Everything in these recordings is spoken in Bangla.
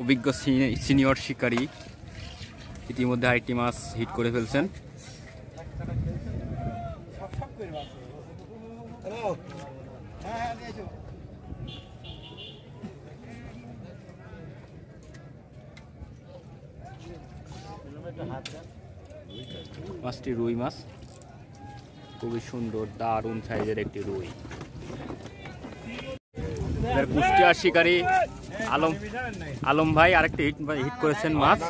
অভিজ্ঞ সিনিয়র শিকারী ইতিমধ্যে আরেকটি মাছ হিট করে ফেলছেন। মাছটি রুই মাছ, খুবই সুন্দর দারুণ সাইজের একটি রুই। কুষ্টিয়ার শিকারী আলম ভাই আরেকটি হিট করেছেন মাছ।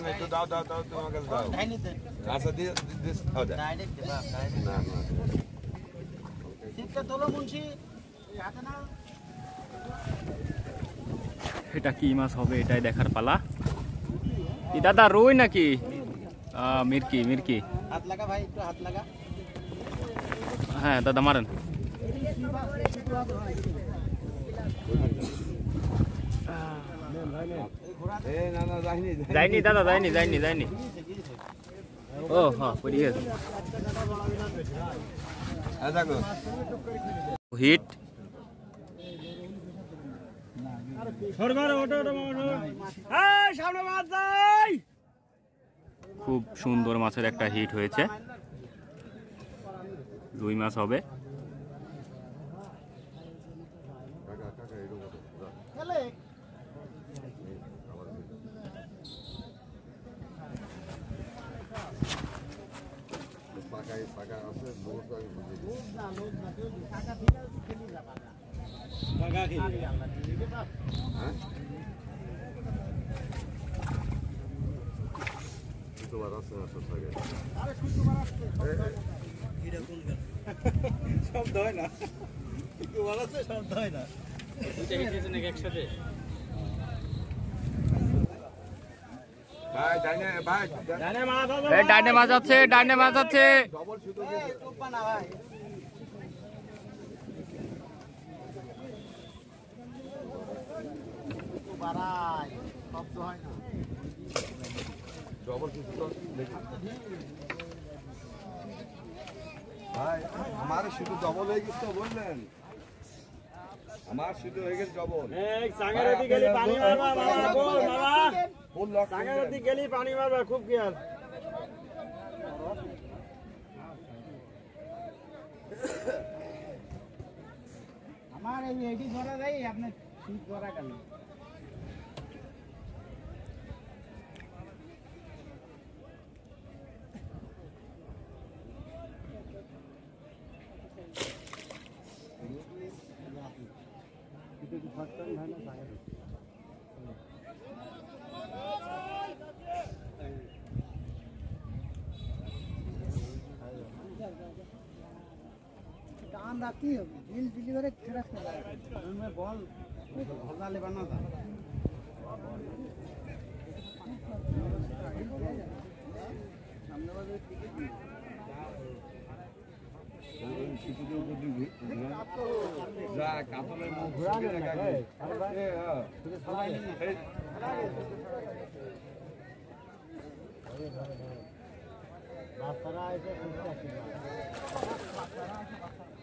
এটা কি মাছ হবে এটাই দেখার পালা। কি দাদা রুই নাকি মিরকি? মিরকি, হাত লাগা ভাই, একটু হাত লাগা। হ্যাঁ দাদা মারেন। যায়নি দাদা, যায়নি যায়নি যায়নি। ও হ্যাঁ পড়ে গেছে। হিট খুব সুন্দর মাছের একটা হিট হয়েছে, রুই মাছ হবে। শব্দ হয় না, একটু ভালো আছে, শব্দ হয় না। একসাথে ডাইনে মাছ আছে, ডাইনে মাছ আছে। শব্দ হয় না। ভাই আমার শুধু ডবল হয়ে গেছে, বললেন আমার শুধু হয়ে গেছে ডবল। পানি মারবা খুব খেয়াল। আমার এই এডি ধরা যায়, আপনার শীত ধরা গেল। काम राती है बिल डिलीवरी खराब कर रहा है उनमें बॉल भगा ले बना था सामने वाले टिकट যা কাতলের মুখ ঘুরানো না ভাই।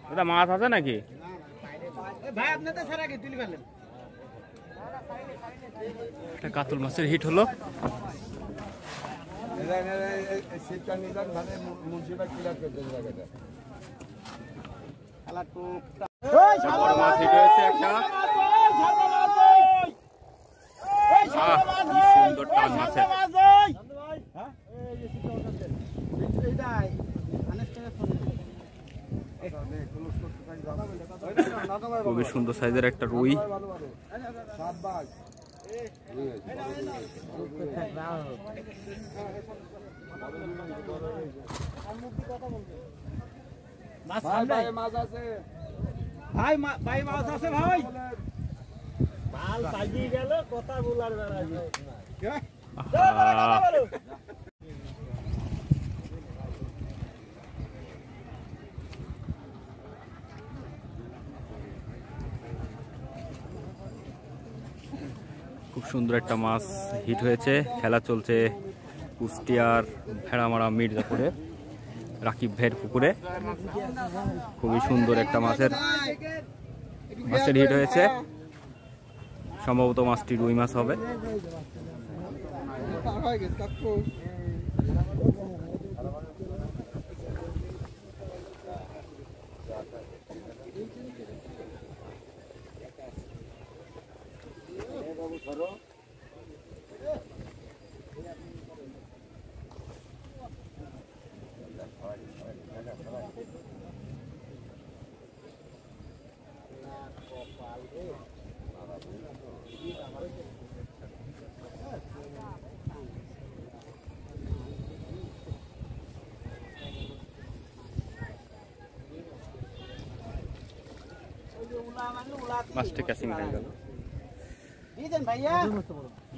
দাদা মাছ আছে নাকি ভাই? আপনি তো সারা আগে তুলে ফেললেন। একটা কাতল মাছের হিট হলো। সিটটা নিলাম মানে মুন্সিপা ক্লিয়ার করতে জায়গাটা। খেলা টুক বড় মাছ হিট হয়েছে একটা। কি সুন্দর টান মাছের। খুবই সুন্দর সাইজের একটা রুই। মাছ আছে ভাই, ভাই মাছ আছে ভাই। মাল পাগিয়ে গেল, কথা বলার বেলা। খুব সুন্দর একটা মাছ হিট হয়েছে। খেলা চলছে কুষ্টিয়ার ভেড়ামারা মির্জাপুরে রাকিব ভাইয়ের পুকুরে। খুবই সুন্দর একটা মাছের হিট হয়েছে। সম্ভবত মাছটি রুই মাছ হবে। পার হয়ে গেছে কাকু। মাছটা ক্যাচিং হয়ে গেল। দিলেন ভাইয়া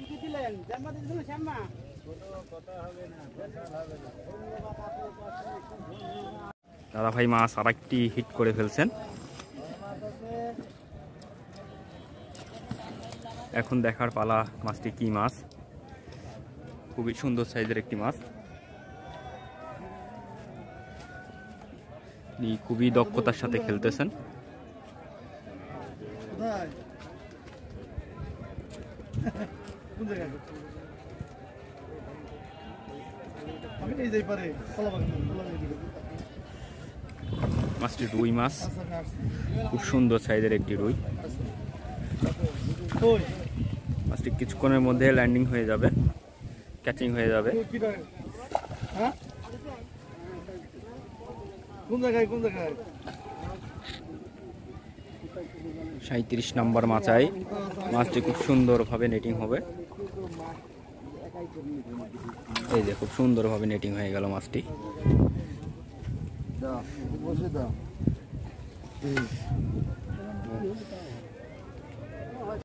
কি দিলেন? জাম্মা দিয়েছেন না শ্যামা? দাদা ভাই মাছ আর একটি হিট করে ফেলছেন। এখন দেখার পালা মাছটি কি মাছ। খুবই সুন্দর সাইজের একটি মাছ, খুবই দক্ষতার সাথে খেলতেছেন। মাছটি রুই মাছ, খুব সুন্দর সাইজের একটি রুই। মাছটি কিছুক্ষণের মধ্যে ল্যান্ডিং হয়ে যাবে, ক্যাচিং হয়ে যাবে। 37 নম্বর মাচায় মাছটি খুব সুন্দরভাবে নেটিং হবে। এই যে খুব সুন্দরভাবে নেটিং হয়ে গেল মাছটি।